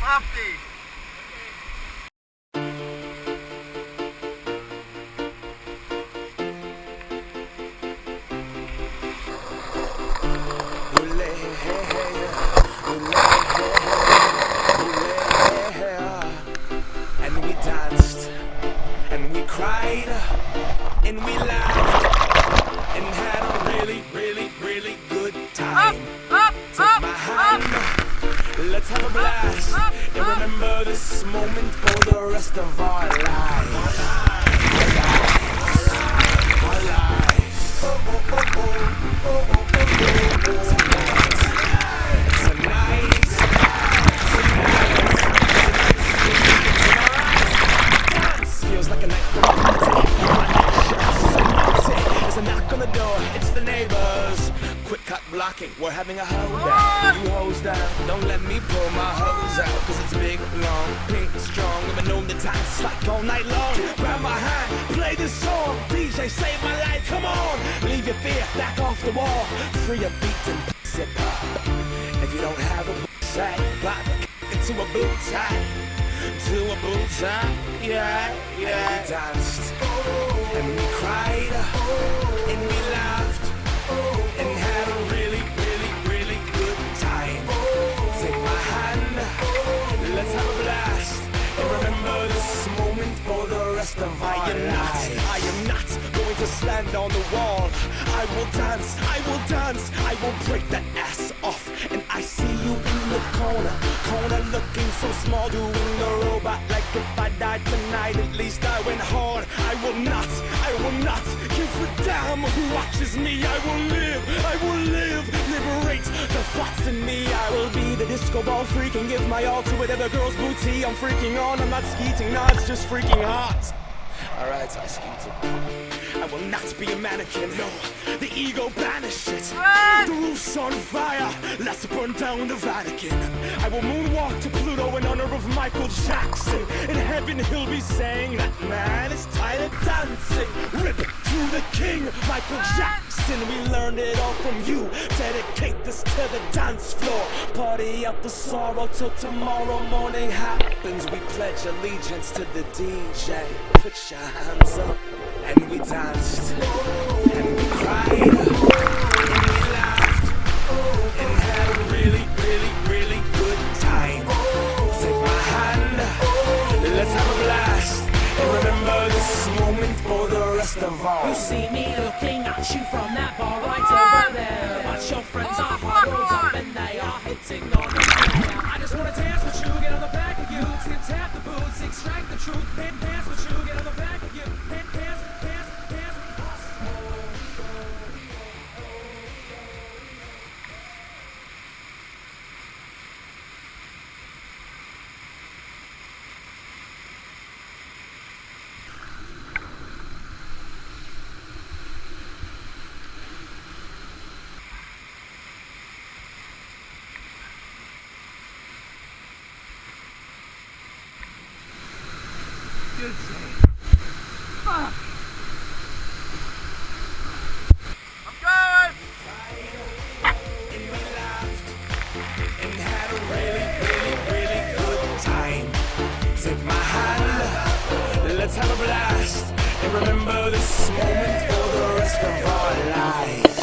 Lofty. And we danced, and we cried, and we laughed, and had a really, really, really good time. Take my hand, let's have a blast, and remember this moment for the rest of our lives. Our lives. Tonight. Feels like a night for a party. My nightshirt's so naughty. There's a knock on the door, it's the neighbors. Quick cock blocking, we're having a hoedown. You hose down, don't let me pull my hose out. Cause it's big, long, pink, strong. I've been known to dance like all night long. Grab my hand, play this song. DJ, save my life, come on. Leave your fear back off the wall. Free your beat and piss it pop. If you don't have a pussy, pop into a boot tie. To a boot tie, yeah, yeah. And we danced, and we cried, and we laughed, and had a really, really, really good time. Take my hand, let's have a blast, and remember this moment for the rest of our lives. I am not going to stand on the wall. I will dance, I will dance, I will break that ass off. And I see you in the corner looking so small, doing the robot like if I died tonight, at least I went hard. I will not give a damn who watches me. I will live, liberate the thoughts in me. I will be the disco ball freak and give my all to whatever girl's booty I'm freaking on. I'm not skeeting, no, it's just freaking hot. Alright, I skeeted. I will not be a mannequin, no. The ego banish it. The roof's on fire, let's burn down the Vatican. I will moonwalk to Pluto in honor of Michael Jackson. In heaven he'll be saying that man is tired of dancing. Rip it to the king, Michael Jackson. We learned it all from you. Dedicate this to the dance floor. Party out the sorrow till tomorrow morning happens. We pledge allegiance to the DJ. Put your hands up. And we danced, and we cried, and we laughed, and had a really, really, really good time. Take my hand, let's have a blast, and remember this moment for the rest of our lives. You see me looking at you from that bar right over there, but your friends are huddled up and they are hitting on the player. I just wanna dance with you, get on the back of you, tip tap the boots, extract the truth, then dance with you, get on the back of you, then dance. Good save. Fuck. I'm going! And we laughed, and had a really, really, really good time. Take my hand, let's have a blast, and remember this moment for the rest of our lives.